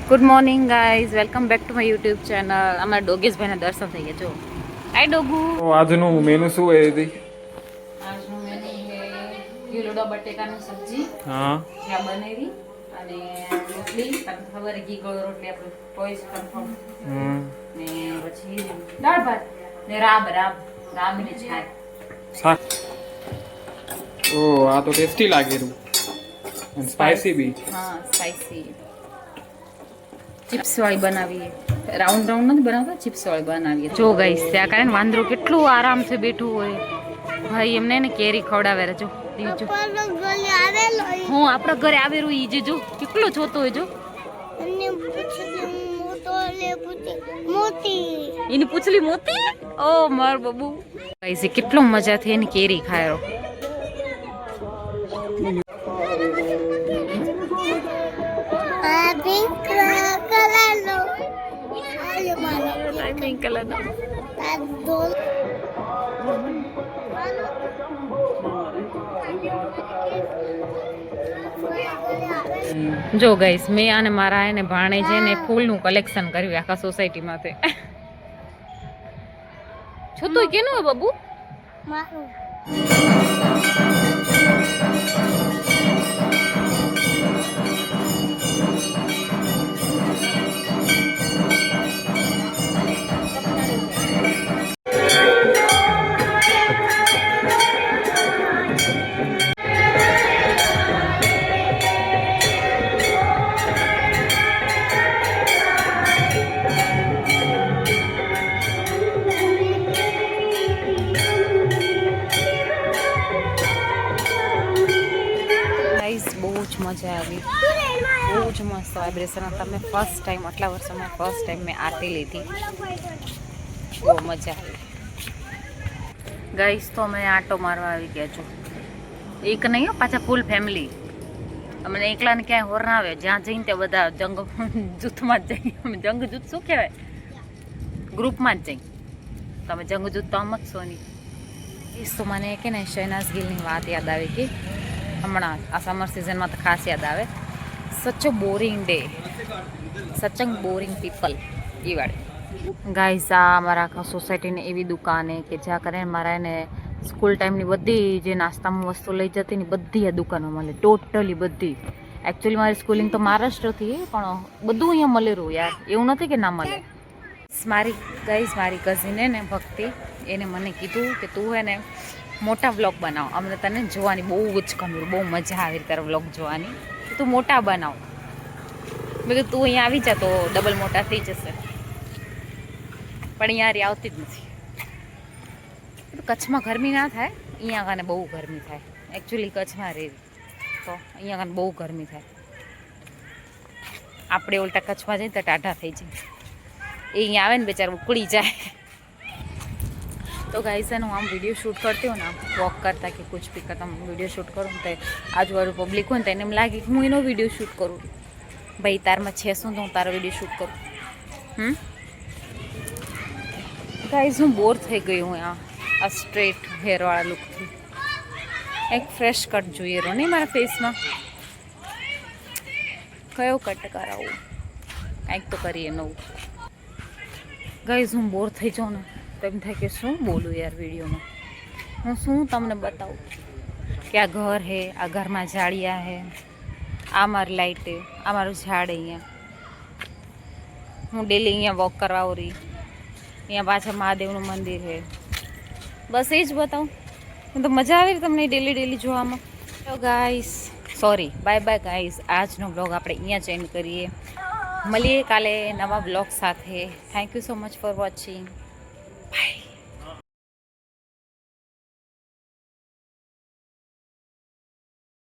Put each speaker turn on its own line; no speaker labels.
Good morning guys, welcome back to my YouTube channel. અમારા ડોગેશભાઈના દર્શન થઈ ગયા. જો હાય ડોગુ.
આજનું મેનુ શું હોય દી?
આજનું મેનુ છે ગીલોડા બટેકાની સબ્જી.
હા
ત્યાં બનેવી અને રોટલી. તમને ખબર ઘી ગળો રોટલી આપણે કોઈ કન્ફર્મ. ને પછી દાળ ભાત ને રાબની છાશ.
શાક. ઓ આ તો ટેસ્ટી લાગેલું અને સ્પાઈસી બી.
હા, સ્પાઈસી. ચિપ્સ વાળી બનાવીએ. રાઉન્ડ નથી બનાવતા, ચિપ્સ વાળી બનાવીએ. જો ગાઈસ ત્યાં કારણે વાંદરો કેટલું આરામથી બેઠું હોય. ભાઈ એમને ને કેરી ખવડાવે. જો હું આપણા ઘરે આવેલું ઈ જે જો કેટલો જોતો હોય. જો એની પૂછલી મોતી. ઓ માર બબુ ગાઈસ કેટલો મજાથી એની કેરી ખાયો. પિંક કલર નો જો ગાઈસ મેં અને મારા એને ભાણે છે ને ફૂલનું કલેક્શન કર્યું આખા સોસાયટીમાંથી. છો તો કેનું હે બાબુ? મારું. મજા આવી, બહુ જ મસ્ત વાઇબ્રેશન. તમે ફર્સ્ટ ટાઈમ આટલા વર્ષોમાં ફર્સ્ટ ટાઈમ મેં આરતી લીધી, બહુ મજા આવી ગાઈસ. તો અમે આટો મારવા આવી ગયા છો. એક નહીં હો, પાછા ફૂલ ફેમિલી. અમને એકલાને ક્યાંય હોર ના આવે. જ્યાં જઈને ત્યાં બધા જંગ જૂથમાં જ જઈએ. અમે જંગ જૂથ શું કહેવાય, ગ્રુપમાં જ જઈએ. તમે જંગ જૂથ તો આમ જ છો નહીં. તો મને કે ને શહેનાઝ ગિલની વાત યાદ આવી કે હમણાં આ સમર સિઝનમાં તો ખાસ યાદ આવે. સચ અ બોરિંગ ડે, સચ અ બોરિંગ પીપલ. એ વાળી ગાઈસ આ અમારા આખા સોસાયટીની એવી દુકાને કે જ્યાં કરીને મારા એને સ્કૂલ ટાઈમની બધી જે નાસ્તામાં વસ્તુ લઈ જતી ને બધી આ દુકાનો મળે. ટોટલી બધી. એકચ્યુઅલી મારી સ્કૂલિંગ તો મહારાષ્ટ્રથી, પણ બધું અહીંયા મળેલું યાર. એવું નથી કે ના મળે. મારી કઝિન ને ભક્તિ, એને મને કીધું કે તું હે ને મોટા વ્લોગ બનાવ. અમને તને જોવાની બહુ જ ગમ્યું, બહુ મજા આવી તારા વ્લોગ જોવાની. તું મોટા બનાવ. મેં કીધું તું અહીંયા આવી જા તો ડબલ મોટા થઈ જશે. પણ અહીંયા આવતી જ નથી. કચ્છમાં ગરમી ના થાય, અહીંયા કાને બહુ ગરમી થાય. એકચ્યુઅલી કચ્છમાં રહેવી તો અહીંયા કાને બહુ ગરમી થાય. આપણે ઉલટા કચ્છમાં જઈએ તો ટાઢા થઈ જાય. એ અહીંયા આવે ને બેચારા ઉકળી જાય. तो गाइस है ना हम वीडियो शूट करती हूँ ना, वॉक करता कि कुछ भी करता हूँ, वीडियो शूट करूँ तो आजू पब्लिक हो तो एने लगे कि हूँ एनो वीडियो शूट करूँ. भाई तार में छे शू तो हूँ तारो वीडियो शूट करूँ. गाइस हूँ बोर थी गई हूँ यहाँ आ स्ट्रेट हेर वाला लुक थी. एक फ्रेश कट જોઈએ रो नहीं मारा फेस में. कयो कट करावू, કંઈક તો કરીએ નવું. ગાઈઝ હું બોર થઈ જાઉં ને તો એમ થાય કે શું બોલું યાર વિડીયોમાં. હું શું તમને બતાવું કે આ ઘર હે, આ ઘરમાં ઝાડિયા હે, આ મારી લાઇટ હે, આ મારું ઝાડ અહીંયા. હું ડેલી અહીંયા વોક કરવા આવરી. અહીંયા પાછળ મહાદેવનું મંદિર હે. બસ એ જ બતાવું. તો મજા આવે તમને ડેલી જોવામાં. તો guys sorry, bye bye guys. આજનો બ્લોગ આપણે અહીંયા જ એન્ડ કરીએ. મળીએ કાલે નવા બ્લોગ સાથે. Thank you so much for watching.